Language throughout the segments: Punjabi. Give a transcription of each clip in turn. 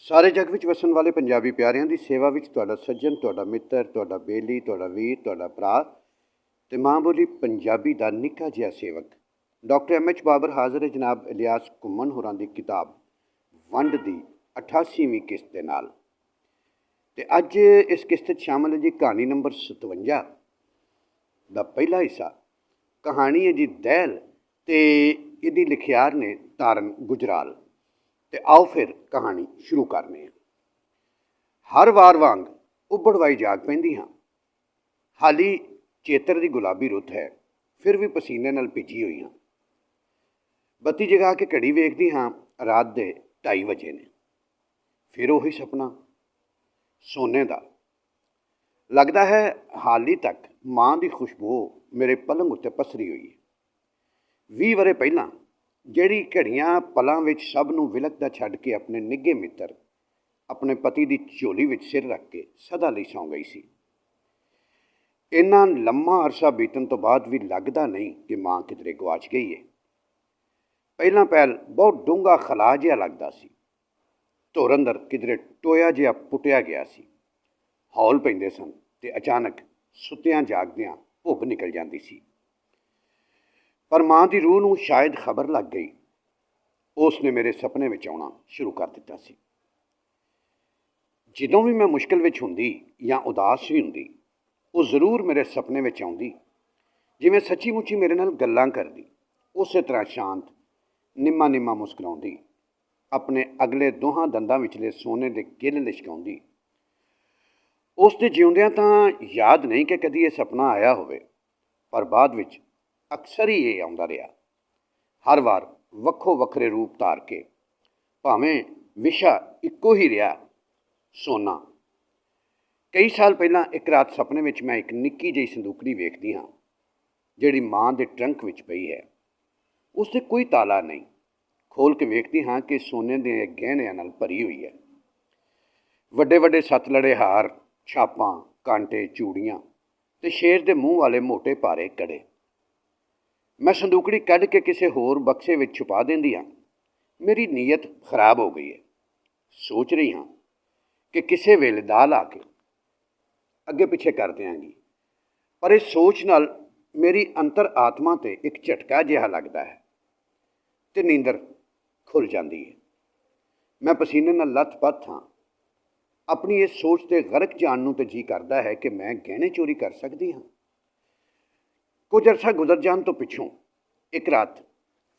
ਸਾਰੇ ਜਗ ਵਿੱਚ ਵਸਣ ਵਾਲੇ ਪੰਜਾਬੀ ਪਿਆਰਿਆਂ ਦੀ ਸੇਵਾ ਵਿੱਚ ਤੁਹਾਡਾ ਸੱਜਣ, ਤੁਹਾਡਾ ਮਿੱਤਰ, ਤੁਹਾਡਾ ਬੇਲੀ, ਤੁਹਾਡਾ ਵੀਰ, ਤੁਹਾਡਾ ਭਰਾ ਤੇ ਮਾਂ ਬੋਲੀ ਪੰਜਾਬੀ ਦਾ ਨਿੱਕਾ ਜਿਹਾ ਸੇਵਕ ਡਾਕਟਰ M.H. ਬਾਬਰ ਹਾਜ਼ਰ ਹੈ ਜਨਾਬ ਇਲਿਆਸ ਘੁੰਮਣ ਹੋਰਾਂ ਦੀ ਕਿਤਾਬ ਵੰਡ ਦੀ 88ਵੀਂ ਕਿਸ਼ਤ ਦੇ ਨਾਲ। ਤੇ ਅੱਜ ਇਸ ਕਿਸ਼ਤ 'ਚ ਸ਼ਾਮਲ ਹੈ ਜੀ ਕਹਾਣੀ ਨੰਬਰ 57 ਦਾ ਪਹਿਲਾ ਹਿੱਸਾ। ਕਹਾਣੀ ਹੈ ਜੀ ਦਹਿਲ ਤੇ ਇਹਦੀ ਲਿਖਿਆਰ ਨੇ ਤਾਰਨ ਗੁਜਰਾਲ। ਤੇ आओ फिर कहानी शुरू करने। हर वार वांग उबड़वाई जाग पैंदी हाँ। हाली चेतर की गुलाबी रुत है, फिर भी पसीने नाल भिजी हुई हाँ। बत्ती जगा के घड़ी वेखदी हाँ, रात के 2:30 बजे ने। फिर वही सपना सोने का। लगता है हाली तक माँ की खुशबू मेरे पलंग उत्ते पसरी हुई है। 20 वरे पहला ਜਿਹੜੀ ਘੜੀਆਂ ਪਲਾਂ ਵਿੱਚ ਸਭ ਨੂੰ ਵਿਲਕਦਾ ਛੱਡ ਕੇ ਆਪਣੇ ਨਿੱਘੇ ਮਿੱਤਰ ਆਪਣੇ ਪਤੀ ਦੀ ਝੋਲੀ ਵਿੱਚ ਸਿਰ ਰੱਖ ਕੇ ਸਦਾ ਲਈ ਸੌਂ ਗਈ ਸੀ। ਇੰਨਾ ਲੰਮਾ ਅਰਸਾ ਬੀਤਣ ਤੋਂ ਬਾਅਦ ਵੀ ਲੱਗਦਾ ਨਹੀਂ ਕਿ ਮਾਂ ਕਿਧਰੇ ਗਵਾਚ ਗਈ ਹੈ। ਪਹਿਲਾਂ ਪਹਿਲ ਬਹੁਤ ਡੂੰਘਾ ਖਲਾ ਜਿਹਾ ਲੱਗਦਾ ਸੀ। ਧੁਰ ਅੰਦਰ ਕਿਧਰੇ ਟੋਇਆ ਜਿਹਾ ਪੁੱਟਿਆ ਗਿਆ ਸੀ। ਹੌਲ ਪੈਂਦੇ ਸਨ ਤੇ ਅਚਾਨਕ ਸੁੱਤਿਆਂ ਜਾਗਦਿਆਂ ਭੁੱਬ ਨਿਕਲ ਜਾਂਦੀ ਸੀ। पर माँ की रूह ਨੂੰ शायद खबर लग गई। उसने मेरे सपने में आना शुरू कर दिता सी। ਜਦੋਂ भी मैं मुश्किल ਵਿੱਚ ਹੁੰਦੀ ਜਾਂ ਉਦਾਸ ਵੀ ਹੁੰਦੀ, ਉਹ ਜ਼ਰੂਰ ਮੇਰੇ ਸੁਪਨੇ ਵਿੱਚ ਆਉਂਦੀ, ਜਿਵੇਂ ਸੱਚੀ ਮੁੱਚੀ ਮੇਰੇ ਨਾਲ ਗੱਲਾਂ ਕਰਦੀ। ਉਸੇ ਤਰ੍ਹਾਂ ਸ਼ਾਂਤ ਨਿੰਮਾ ਨਿੰਮਾ ਮੁਸਕਰਾਉਂਦੀ, ਆਪਣੇ ਅਗਲੇ ਦੋਹਾਂ ਦੰਦਾਂ ਵਿਚਲੇ ਸੋਨੇ ਦੇ ਕਿੱਲ ਲਿਸ਼ਕਾਉਂਦੀ। ਉਸ ਦੇ ਜਿਉਂਦਿਆਂ ਤਾਂ ਯਾਦ ਨਹੀਂ ਕਿ ਕਦੀ ਇਹ ਸੁਪਨਾ ਆਇਆ ਹੋਵੇ, ਪਰ ਬਾਅਦ ਵਿੱਚ अक्सर ही ये आउंदा रहा। हर बार वक्खो वक्खरे रूप धार के, भावें विशा इक्को ही रहा, सोना। कई साल पहला एक रात सपने में मैं एक निक्की जी संदूकड़ी वेखदी हाँ, जिहड़ी माँ के ट्रंक विच पई है। उससे कोई ताला नहीं। खोल के वेखदी हाँ कि सोने के गहणियां नाल भरी हुई है। वड्डे वड्डे सत्त लड़े हार, छापां, कांटे, चूड़ियां ते शेर के मूँह वाले मोटे भारे कड़े। मैं संदूकड़ी कढ़ के किसी होर बक्से में छुपा देंदी हाँ। मेरी नीयत खराब हो गई है। सोच रही हाँ कि किसी वेले दाल आके अगे पिछे कर देंगी, पर इस सोच नाल मेरी अंतर आत्मा ते एक झटका जिहा लगता है ते नींदर खुल जाती है। मैं पसीने नाल लथ-पथ हाँ। अपनी इस सोच ते गरक जाण नूं ते जी करता है कि मैं गहने चोरी कर सकती हाँ। कुछ अरसा गुजर जाने तो पिछों एक रात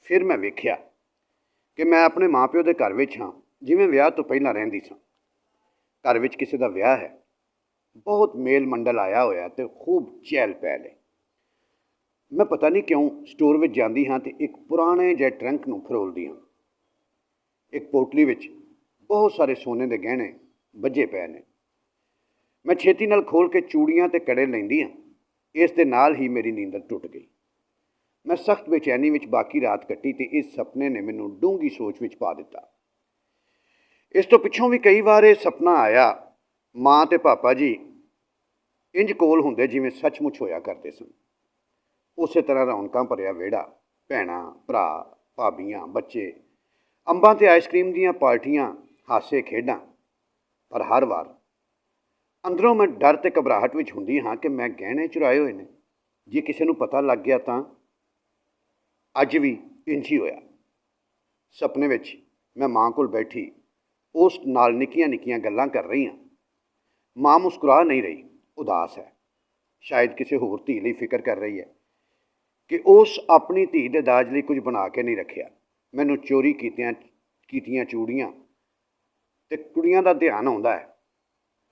फिर मैं वेख्या कि मैं अपने माँ प्यो के घर में हाँ, जिवें विआह तो पहला रहिंदी सां। घर में किसी का विआह है, बहुत मेल मंडल आया होया ते खूब चहल पहल है। मैं पता नहीं क्यों स्टोर में जाती हाँ तो एक पुराने जे ट्रंक नूं फरोलदी हाँ। एक पोटली विच बहुत सारे सोने के गहने बजे पे ने। मैं छेती नाल खोल के चूड़ियां ते कड़े लैंदी हाँ। इस दे नाल ही मेरी नींदर टुट गई। मैं सख्त बेचैनी विच बाकी रात कट्टी ते इस सपने ने मैनू डूंगी सोच विच पा दिता। इस तो पिछों भी कई बार यह सपना आया। माँ ते पापा जी इंज कोल हुंदे जिवें सचमुच होया करते सन। उस तरह रौनकां भरिया वेड़ा, भैणां, भरा, भाबियां, बच्चे, अंबां ते आइसक्रीम दीयां पार्टियां, हासे खेडां। पर हर बार अंदरों मैं डर ते घबराहट विच हुंदी हाँ कि मैं गहने चुराए हुए ने। जे किसी नूं पता लग गया तां। अज भी इंज ही होया। सपने विच मैं माँ कोल बैठी उस नाल निक्कियां निक्कियां गल्लां कर रही हाँ। माँ मुस्कुरा नहीं रही, उदास है। शायद किसी होर धी लई फिक्र कर रही है कि उस अपनी धी दे दाज लई कुछ बना के नहीं रखिया। मैनूं चोरी कीतियां चूड़ियां ते कुड़ियां दा ध्यान आउंदा है,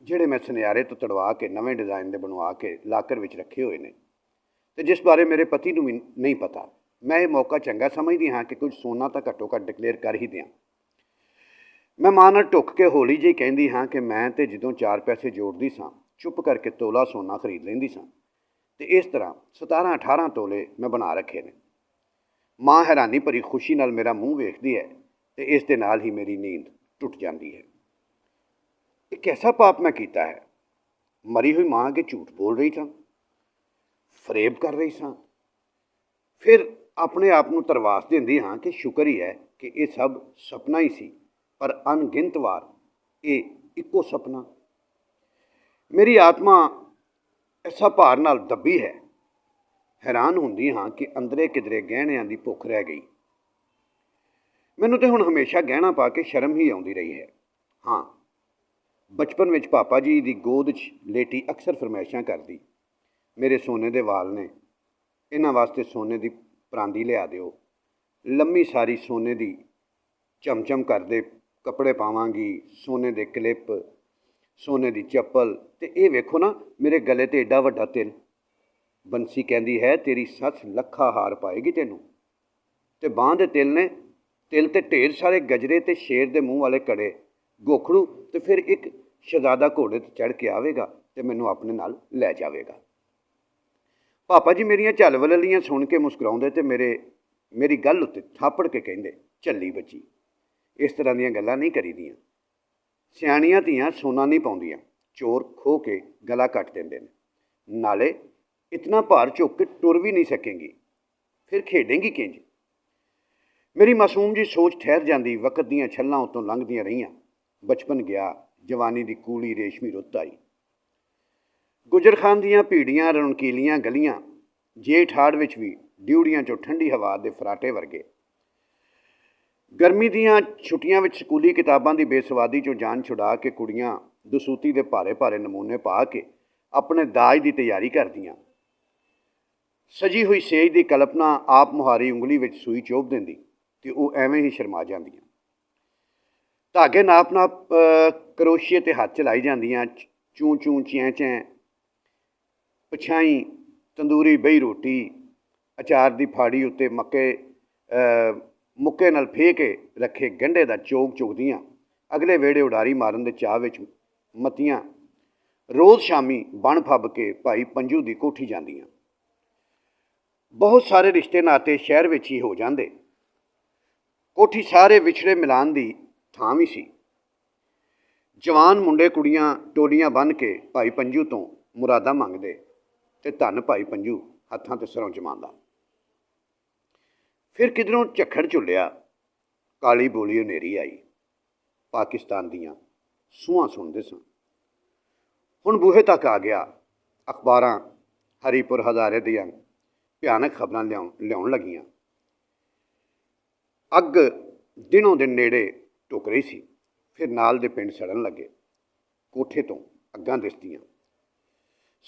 ਜਿਹੜੇ मैं सुनियारे तो तड़वा के नवे डिज़ाइन के बनवा के लाकर विच रखे हुए ने ते जिस बारे मेरे पति नूं नहीं पता। मैं ये मौका चंगा समझदी हाँ कि कुछ सोना तो घट्टो घट्ट डिकलेयर कर ही दियां। मैं मां नाल टुक के हौली जी कहंदी हाँ कि मैं तो जदों 4 पैसे जोड़दी सां चुप करके तोला सोना खरीद लैंदी सां ते इस तरह 17-18 तोले मैं बना रखे ने। मां हैरानी भरी खुशी नाल मेरा मूँह वेखदी है ते इस दे नाल ही मेरी नींद टुट जाती है। एक ऐसा पाप मैं कीता है। मरी हुई माँ अगे झूठ बोल रही सां, फरेब कर रही सां। फिर अपने आप नूं तरवास देंदी हाँ कि शुक्र ही है कि यह सब सपना ही सी। पर अनगिनत वार ਇਹ ਇੱਕੋ ਸੁਪਨਾ। ਮੇਰੀ ਆਤਮਾ ਐਸਾ ਭਾਰ ਨਾਲ ਦੱਬੀ ਹੈ, ਹੈਰਾਨ ਹੁੰਦੀ ਹਾਂ ਕਿ ਅੰਦਰੇ ਕਿਧਰੇ ਗਹਿਣਿਆਂ ਦੀ ਭੁੱਖ ਰਹਿ ਗਈ। ਮੈਨੂੰ ਤਾਂ ਹੁਣ ਹਮੇਸ਼ਾ ਗਹਿਣਾ ਪਾ ਕੇ ਸ਼ਰਮ ਹੀ ਆਉਂਦੀ ਰਹੀ ਹੈ। ਹਾਂ, ਬਚਪਨ ਵਿੱਚ ਪਾਪਾ ਜੀ ਦੀ ਗੋਦ 'ਚ ਲੇਟੀ ਅਕਸਰ ਫਰਮਾਇਸ਼ਾਂ ਕਰਦੀ, ਮੇਰੇ ਸੋਨੇ ਦੇ ਵਾਲ ਨੇ, ਇਹਨਾਂ ਵਾਸਤੇ ਸੋਨੇ ਦੀ ਪਰਾਂਦੀ ਲਿਆ ਦਿਓ, ਲੰਮੀ ਸਾਰੀ ਸੋਨੇ ਦੀ ਚਮਚਮ ਕਰਦੇ ਕੱਪੜੇ ਪਾਵਾਂਗੀ, ਸੋਨੇ ਦੇ ਕਲਿੱਪ, ਸੋਨੇ ਦੀ ਚੱਪਲ, ਅਤੇ ਇਹ ਵੇਖੋ ਨਾ ਮੇਰੇ ਗਲੇ 'ਤੇ ਏਡਾ ਵੱਡਾ ਤਿਲ। ਬੰਸੀ ਕਹਿੰਦੀ ਹੈ ਤੇਰੀ ਸੱਸ ਲੱਖਾ ਹਾਰ ਪਾਏਗੀ ਤੈਨੂੰ। ਅਤੇ ਬਾਂਹ ਦੇ ਤਿਲ ਨੇ, ਤਿਲ 'ਤੇ ਢੇਰ ਸਾਰੇ ਗਜਰੇ ਅਤੇ ਸ਼ੇਰ ਦੇ ਮੂੰਹ ਵਾਲੇ ਕੜੇ, ਗੋਖੜੂ, ਅਤੇ ਫਿਰ ਇੱਕ ਸ਼ਹਿਜ਼ਾਦਾ ਘੋੜੇ 'ਤੇ ਚੜ੍ਹ ਕੇ ਆਵੇਗਾ ਅਤੇ ਮੈਨੂੰ ਆਪਣੇ ਨਾਲ ਲੈ ਜਾਵੇਗਾ। ਪਾਪਾ ਜੀ ਮੇਰੀਆਂ ਝੱਲਵਲਲੀਆਂ ਸੁਣ ਕੇ ਮੁਸਕਰਾਉਂਦੇ ਅਤੇ ਮੇਰੀ ਗੱਲ ਉੱਤੇ ਥਾਪੜ ਕੇ ਕਹਿੰਦੇ, ਝੱਲੀ ਬੱਚੀ, ਇਸ ਤਰ੍ਹਾਂ ਦੀਆਂ ਗੱਲਾਂ ਨਹੀਂ ਕਰੀਦੀਆਂ। ਸਿਆਣੀਆਂ ਧੀਆਂ ਸੋਨਾ ਨਹੀਂ ਪਾਉਂਦੀਆਂ, ਚੋਰ ਖੋਹ ਕੇ ਗਲਾ ਕੱਟ ਦਿੰਦੇ ਨੇ। ਨਾਲੇ ਇਤਨਾ ਭਾਰ ਝੁੱਕ ਕੇ ਟੁਰ ਵੀ ਨਹੀਂ ਸਕੇਂਗੀ, ਫਿਰ ਖੇਡੇਂਗੀ ਕਿੰਜ? ਮੇਰੀ ਮਾਸੂਮ ਜੀ ਸੋਚ ਠਹਿਰ ਜਾਂਦੀ। ਵਕਤ ਦੀਆਂ ਛੱਲਾਂ ਉੱਤੋਂ ਲੰਘਦੀਆਂ ਰਹੀਆਂ। ਬਚਪਨ ਗਿਆ, ਜਵਾਨੀ ਦੀ ਕੂਲੀ ਰੇਸ਼ਮੀ ਰੁੱਤ ਆਈ। ਗੁਜਰ ਖਾਨ ਦੀਆਂ ਭੀੜੀਆਂ ਰਣਕੀਲੀਆਂ ਗਲੀਆਂ, ਜੇਠ ਹਾੜ ਵਿੱਚ ਵੀ ਡਿਊੜੀਆਂ 'ਚੋਂ ਠੰਡੀ ਹਵਾ ਦੇ ਫਰਾਟੇ ਵਰਗੇ। ਗਰਮੀ ਦੀਆਂ ਛੁੱਟੀਆਂ ਵਿੱਚ ਸਕੂਲੀ ਕਿਤਾਬਾਂ ਦੀ ਬੇਸਵਾਦੀ 'ਚੋਂ ਜਾਨ ਛੁਡਾ ਕੇ ਕੁੜੀਆਂ ਦਸੂਤੀ ਦੇ ਭਾਰੇ ਭਾਰੇ ਨਮੂਨੇ ਪਾ ਕੇ ਆਪਣੇ ਦਾਜ ਦੀ ਤਿਆਰੀ ਕਰਦੀਆਂ। ਸਜੀ ਹੋਈ ਸੇਜ ਦੀ ਕਲਪਨਾ ਆਪ ਮੁਹਾਰੀ ਉਂਗਲੀ ਵਿੱਚ ਸੂਈ ਚੋਭ ਦਿੰਦੀ ਅਤੇ ਉਹ ਐਵੇਂ ਹੀ ਸ਼ਰਮਾ ਜਾਂਦੀਆਂ। ਧਾਗੇ ਨਾਪ ਕਰੋਸ਼ੀਏ 'ਤੇ ਹੱਥ ਚਲਾਈ ਜਾਂਦੀਆਂ। ਚੂੰ ਚੂੰ ਚੈਂ ਚੈਂ, ਪਛਾਈ ਤੰਦੂਰੀ ਬਈ ਰੋਟੀ, ਅਚਾਰ ਦੀ ਫਾੜੀ ਉੱਤੇ ਮੁੱਕੇ ਨਾਲ ਫੇਹ ਕੇ ਰੱਖੇ ਗੰਢੇ ਦਾ ਚੋਗ ਚੁਗਦੀਆਂ। ਅਗਲੇ ਵਿਹੜੇ ਉਡਾਰੀ ਮਾਰਨ ਦੇ ਚਾਅ ਵਿੱਚ ਮਤੀਆਂ ਰੋਜ਼ ਸ਼ਾਮੀ ਬਣ ਫੱਬ ਕੇ ਭਾਈ ਪੰਜੂ ਦੀ ਕੋਠੀ ਜਾਂਦੀਆਂ। ਬਹੁਤ ਸਾਰੇ ਰਿਸ਼ਤੇ ਨਾਤੇ ਸ਼ਹਿਰ ਵਿੱਚ ਹੀ ਹੋ ਜਾਂਦੇ। ਕੋਠੀ ਸਾਰੇ ਵਿਛੜੇ ਮਿਲਾਨ ਦੀ ਥਾਂ ਵੀ ਸੀ। ਜਵਾਨ ਮੁੰਡੇ ਕੁੜੀਆਂ ਟੋਲੀਆਂ ਬੰਨ੍ਹ ਕੇ ਭਾਈ ਪੰਜੂ ਤੋਂ ਮੁਰਾਦਾਂ ਮੰਗਦੇ ਅਤੇ ਧੰਨ ਭਾਈ ਪੰਜੂ ਹੱਥਾਂ 'ਤੇ ਸਰੋਂ ਜਮਾਉਂਦਾ। ਫਿਰ ਕਿਧਰੋਂ ਝੱਖੜ ਝੁੱਲਿਆ, ਕਾਲੀ ਬੋਲੀ ਹਨੇਰੀ ਆਈ। ਪਾਕਿਸਤਾਨ ਦੀਆਂ ਸੂਹਾਂ ਸੁਣਦੇ ਸਾਂ। ਹੁਣ ਬੂਹੇ ਤੱਕ ਆ ਗਿਆ। ਅਖਬਾਰਾਂ ਹਰੀਪੁਰ ਹਜ਼ਾਰੇ ਦੀਆਂ ਭਿਆਨਕ ਖਬਰਾਂ ਲਿਆਉਣ ਲੱਗੀਆਂ। ਅੱਗ ਦਿਨੋਂ ਦਿਨ ਨੇੜੇ ਢੁੱਕ ਰਹੀ ਸੀ। ਫਿਰ ਨਾਲ ਦੇ ਪਿੰਡ ਸੜਨ ਲੱਗੇ। ਕੋਠੇ ਤੋਂ ਅੱਗਾਂ ਦਿਸਦੀਆਂ।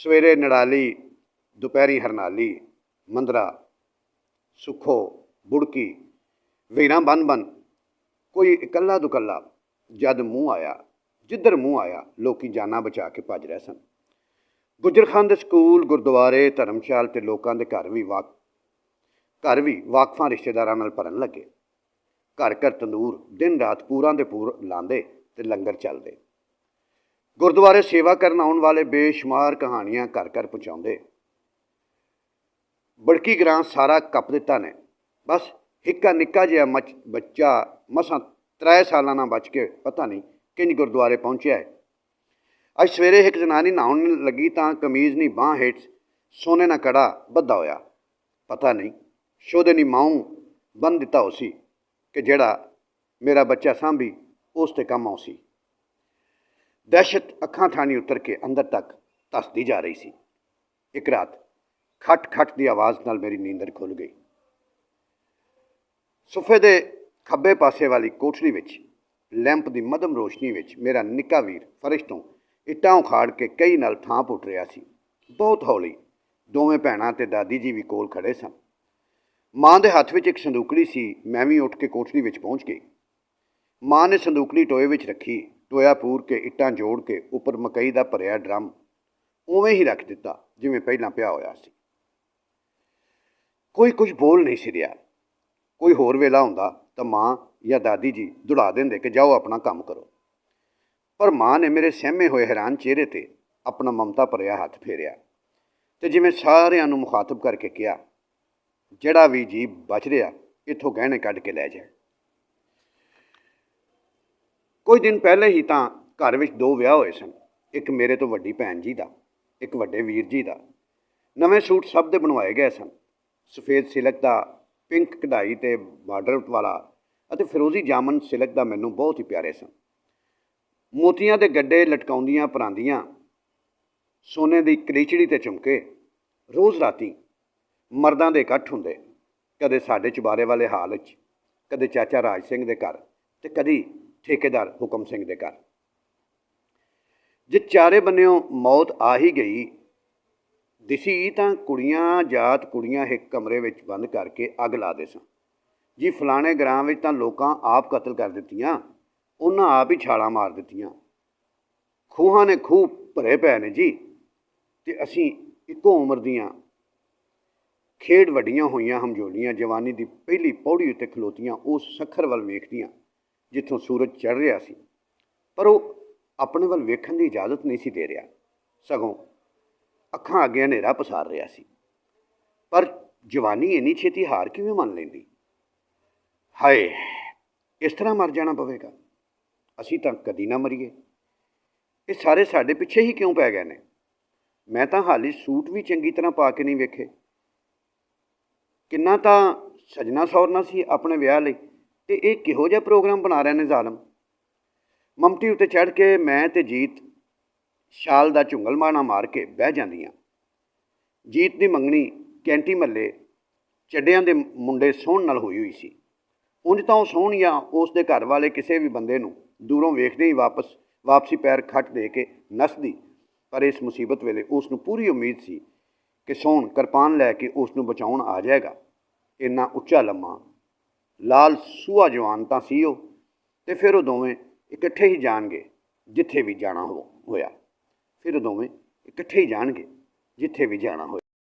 ਸਵੇਰੇ ਨੜਾਲੀ, ਦੁਪਹਿਰੀ ਹਰਨਾਲੀ, ਮੰਦਰਾ, ਸੁੱਖੋ, ਬੁੜਕੀ, ਵੇਰਾਂ ਬੰਨ ਕੋਈ ਇਕੱਲਾ ਦੁਕੱਲਾ। ਜਿੱਧਰ ਮੂੰਹ ਆਇਆ ਲੋਕੀ ਜਾਨਾਂ ਬਚਾ ਕੇ ਭੱਜ ਰਹੇ ਸਨ। ਗੁੱਜਰ ਖਾਨ ਦੇ ਸਕੂਲ, ਗੁਰਦੁਆਰੇ, ਧਰਮਸ਼ਾਲ ਅਤੇ ਲੋਕਾਂ ਦੇ ਘਰ ਵੀ ਵਾਕਫਾਂ ਰਿਸ਼ਤੇਦਾਰਾਂ ਨਾਲ ਭਰਨ ਲੱਗੇ। ਘਰ ਘਰ ਤੰਦੂਰ ਦਿਨ ਰਾਤ ਪੂਰਾਂ ਦੇ ਪੂਰ ਲਾਉਂਦੇ ਅਤੇ ਲੰਗਰ ਚੱਲਦੇ। ਗੁਰਦੁਆਰੇ ਸੇਵਾ ਕਰਨ ਆਉਣ ਵਾਲੇ ਬੇਸ਼ੁਮਾਰ ਕਹਾਣੀਆਂ ਘਰ ਘਰ ਪਹੁੰਚਾਉਂਦੇ। ਬੜਕੀ ਗ੍ਰਾਂ ਸਾਰਾ ਕੱਪ ਦਿੱਤਾ ਨੇ। ਬਸ ਹਿੱਕਾ ਨਿੱਕਾ ਜਿਹਾ ਬੱਚਾ ਮਸਾਂ 3 ਸਾਲਾਂ ਨਾਲ ਬਚ ਕੇ ਪਤਾ ਨਹੀਂ ਕਿੰਝ ਗੁਰਦੁਆਰੇ ਪਹੁੰਚਿਆ ਹੈ। ਅੱਜ ਸਵੇਰੇ ਇੱਕ ਜਨਾਨੀ ਨਹਾਉਣ ਲੱਗੀ ਤਾਂ ਕਮੀਜ਼ ਨਹੀਂ ਬਾਂਹ ਹੇਠ ਸੋਨੇ ਨਾਲ ਕੜਾ ਬੱਧਾ ਹੋਇਆ। ਪਤਾ ਨਹੀਂ ਸ਼ੋਧੇ ਨਹੀਂ ਮਾਊਂ ਬੰਨ੍ਹ ਦਿੱਤਾ ਹੋ ਸੀ ਕਿ ਜਿਹੜਾ ਮੇਰਾ ਬੱਚਾ ਸਾਂਭੀ ਉਸ 'ਤੇ ਕੰਮ ਆਉ ਸੀ। ਦਹਿਸ਼ਤ ਅੱਖਾਂ ਥਾਣੀ ਉਤਰ ਕੇ ਅੰਦਰ ਤੱਕ ਧੱਸਦੀ ਜਾ ਰਹੀ ਸੀ। ਇੱਕ ਰਾਤ ਖੱਟ ਖੱਟ ਦੀ ਆਵਾਜ਼ ਨਾਲ ਮੇਰੀ ਨੀਂਦਰ ਖੁੱਲ੍ਹ ਗਈ। ਸੋਫੇ ਦੇ ਖੱਬੇ ਪਾਸੇ ਵਾਲੀ ਕੋਠੜੀ ਵਿੱਚ ਲੈਂਪ ਦੀ ਮੱਧਮ ਰੋਸ਼ਨੀ ਵਿੱਚ ਮੇਰਾ ਨਿੱਕਾ ਵੀਰ ਫਰਸ਼ ਤੋਂ ਇੱਟਾਂ ਉਖਾੜ ਕੇ ਕਈ ਨਾਲ ਥਾਂ ਪੁੱਟ ਰਿਹਾ ਸੀ। ਬਹੁਤ ਹੌਲੀ। ਦੋਵੇਂ ਭੈਣਾਂ ਅਤੇ ਦਾਦੀ ਜੀ ਵੀ ਕੋਲ ਖੜ੍ਹੇ ਸਨ। ਮਾਂ ਦੇ ਹੱਥ ਵਿੱਚ ਇੱਕ ਸੰਦੂਕੜੀ ਸੀ। ਮੈਂ ਵੀ ਉੱਠ ਕੇ ਕੋਠੜੀ ਵਿੱਚ ਪਹੁੰਚ ਗਈ। ਮਾਂ ਨੇ ਸੰਦੂਕੜੀ ਟੋਏ ਵਿੱਚ ਰੱਖੀ। ਟੋਇਆ ਪੂਰ ਕੇ ਇੱਟਾਂ ਜੋੜ ਕੇ ਉੱਪਰ ਮਕਈ ਦਾ ਭਰਿਆ ਡਰਮ ਉਵੇਂ ਹੀ ਰੱਖ ਦਿੱਤਾ ਜਿਵੇਂ ਪਹਿਲਾਂ ਪਿਆ ਹੋਇਆ ਸੀ। ਕੋਈ ਕੁਝ ਬੋਲ ਨਹੀਂ ਸੀ ਰਿਹਾ। ਕੋਈ ਹੋਰ ਵੇਲਾ ਹੁੰਦਾ ਤਾਂ ਮਾਂ ਜਾਂ ਦਾਦੀ ਜੀ ਦੌੜਾ ਦਿੰਦੇ ਕਿ ਜਾਓ ਆਪਣਾ ਕੰਮ ਕਰੋ। ਪਰ ਮਾਂ ਨੇ ਮੇਰੇ ਸਹਿਮੇ ਹੋਏ ਹੈਰਾਨ ਚਿਹਰੇ 'ਤੇ ਆਪਣਾ ਮਮਤਾ ਭਰਿਆ ਹੱਥ ਫੇਰਿਆ ਅਤੇ ਜਿਵੇਂ ਸਾਰਿਆਂ ਨੂੰ ਮੁਖਾਤਬ ਕਰਕੇ ਕਿਹਾ, ਜਿਹੜਾ ਵੀ ਜੀ ਬਚ ਰਿਹਾ ਇੱਥੋਂ ਗਹਿਣੇ ਕੱਢ ਕੇ ਲੈ ਜਾਏ। ਕੁਝ ਦਿਨ ਪਹਿਲੇ ਹੀ ਤਾਂ ਘਰ ਵਿੱਚ 2 ਵਿਆਹ ਹੋਏ ਸਨ। ਇੱਕ ਮੇਰੇ ਤੋਂ ਵੱਡੀ ਭੈਣ ਜੀ ਦਾ, ਇੱਕ ਵੱਡੇ ਵੀਰ ਜੀ ਦਾ। ਨਵੇਂ ਸੂਟ ਸਭ ਦੇ ਬਣਵਾਏ ਗਏ ਸਨ। ਸਫੇਦ ਸਿਲਕ ਦਾ, ਪਿੰਕ ਕਢਾਈ ਅਤੇ ਬਾਰਡਰ ਵਾਲਾ ਅਤੇ ਫਿਰੋਜ਼ੀ ਜਾਮਨ ਸਿਲਕ ਦਾ ਮੈਨੂੰ ਬਹੁਤ ਹੀ ਪਿਆਰੇ ਸਨ। ਮੋਤੀਆਂ ਦੇ ਗੱਡੇ ਲਟਕਾਉਂਦੀਆਂ ਪਰਾਂਦੀਆਂ ਸੋਨੇ ਦੀ ਕਲੀਚੜੀ ਤੇ ਚਮਕੇ। ਰੋਜ਼ ਰਾਤੀ ਮਰਦਾਂ ਦੇ ਇਕੱਠ ਹੁੰਦੇ, ਕਦੇ ਸਾਡੇ ਚੁਬਾਰੇ ਵਾਲੇ ਹਾਲ 'ਚ, ਕਦੇ ਚਾਚਾ ਰਾਜ ਸਿੰਘ ਦੇ ਘਰ ਤੇ ਕਦੀ ਠੇਕੇਦਾਰ ਹੁਕਮ ਸਿੰਘ ਦੇ ਘਰ। ਜੇ ਚਾਰੇ ਬੰਨਿਓਂ ਮੌਤ ਆ ਹੀ ਗਈ ਦਿਸੀ ਤਾਂ ਕੁੜੀਆਂ ਜਾਤ ਕੁੜੀਆਂ ਇੱਕ ਕਮਰੇ ਵਿੱਚ ਬੰਦ ਕਰਕੇ ਅੱਗ ਲਾ ਦੇ ਸਨ ਜੀ। ਫਲਾਣੇ ਗ੍ਰਾਮ ਵਿੱਚ ਤਾਂ ਲੋਕਾਂ ਆਪ ਕਤਲ ਕਰ ਦਿੱਤੀਆਂ, ਉਹਨਾਂ ਆਪ ਹੀ ਛਾਲਾਂ ਮਾਰ ਦਿੱਤੀਆਂ। ਖੂਹਾਂ ਨੇ ਖੂਹ ਭਰੇ ਪਏ ਨੇ ਜੀ, ਤੇ ਅਸੀਂ ਇੱਕੋ ਉਮਰ ਦੀਆਂ ਖੇਡ ਵੱਡੀਆਂ ਹੋਈਆਂ ਹਮਜੋਲੀਆਂ ਜਵਾਨੀ ਦੀ ਪਹਿਲੀ ਪੌੜੀ ਉੱਤੇ ਖਲੋਤੀਆਂ ਉਸ ਸੱਖਰ ਵੱਲ ਵੇਖਦੀਆਂ ਜਿੱਥੋਂ ਸੂਰਜ ਚੜ੍ਹ ਰਿਹਾ ਸੀ। ਪਰ ਉਹ ਆਪਣੇ ਵੱਲ ਵੇਖਣ ਦੀ ਇਜਾਜ਼ਤ ਨਹੀਂ ਸੀ ਦੇ ਰਿਹਾ, ਸਗੋਂ ਅੱਖਾਂ ਅੱਗੇ ਹਨੇਰਾ ਪਸਾਰ ਰਿਹਾ ਸੀ। ਪਰ ਜਵਾਨੀ ਇੰਨੀ ਛੇਤੀ ਹਾਰ ਕਿਵੇਂ ਮੰਨ ਲੈਂਦੀ? ਹਾਏ, ਇਸ ਤਰ੍ਹਾਂ ਮਰ ਜਾਣਾ ਪਵੇਗਾ। ਅਸੀਂ ਤਾਂ ਕਦੀ ਨਾ ਮਰੀਏ। ਇਹ ਸਾਰੇ ਸਾਡੇ ਪਿੱਛੇ ਹੀ ਕਿਉਂ ਪੈ ਗਏ ਨੇ? ਮੈਂ ਤਾਂ ਹਾਲੀ ਸੂਟ ਵੀ ਚੰਗੀ ਤਰ੍ਹਾਂ ਪਾ ਕੇ ਨਹੀਂ ਵੇਖੇ। ਕਿੰਨਾ ਤਾਂ ਸਜਣਾ ਸੌਰਨਾ ਸੀ ਆਪਣੇ ਵਿਆਹ ਲਈ, ਤੇ ਇਹ ਕਿਹੋ ਜਿਹਾ ਪ੍ਰੋਗਰਾਮ ਬਣਾ ਰਹੇ ਨੇ ਜ਼ਾਲਮ। ਮਮਟੀ ਉੱਤੇ ਚੜ੍ਹ ਕੇ ਮੈਂ ਤੇ ਜੀਤ ਸ਼ਾਲ ਦਾ ਝੁੰਗਲਮਾਣਾ ਮਾਰ ਕੇ ਬਹਿ ਜਾਂਦੀਆਂ। ਜੀਤ ਦੀ ਮੰਗਣੀ ਕੈਂਟੀ ਮਹੱਲੇ ਚੱਡਿਆਂ ਦੇ ਮੁੰਡੇ ਸੋਹਣ ਨਾਲ ਹੋਈ ਹੋਈ ਸੀ। ਉਂਝ ਤਾਂ ਉਹ ਸੋਹਣ ਜਾਂ ਉਸ ਦੇ ਘਰ ਵਾਲੇ ਕਿਸੇ ਵੀ ਬੰਦੇ ਨੂੰ ਦੂਰੋਂ ਵੇਖਦੇ ਹੀ ਵਾਪਸੀ ਪੈਰ ਖੱਟ ਦੇ ਕੇ ਨੱਸਦੀ। ਪਰ ਇਸ ਮੁਸੀਬਤ ਵੇਲੇ ਉਸ ਨੂੰ ਪੂਰੀ ਉਮੀਦ ਸੀ ਕਿ ਸੋਹਣ ਕਿਰਪਾਨ ਲੈ ਕੇ ਉਸ ਨੂੰ ਬਚਾਉਣ ਆ ਜਾਏਗਾ। ਇੰਨਾ ਉੱਚਾ ਲੰਮਾ ਲਾਲ ਸੂਹਾ ਜਵਾਨ ਤਾਂ ਸੀ ਉਹ, ਤੇ ਫਿਰ ਉਹ ਦੋਵੇਂ ਇਕੱਠੇ ਹੀ ਜਾਣਗੇ ਜਿੱਥੇ ਵੀ ਜਾਣਾ ਹੋਇਆ। ਫਿਰ ਉਹ ਦੋਵੇਂ ਇਕੱਠੇ ਹੀ ਜਾਣਗੇ ਜਿੱਥੇ ਵੀ ਜਾਣਾ ਹੋਇਆ।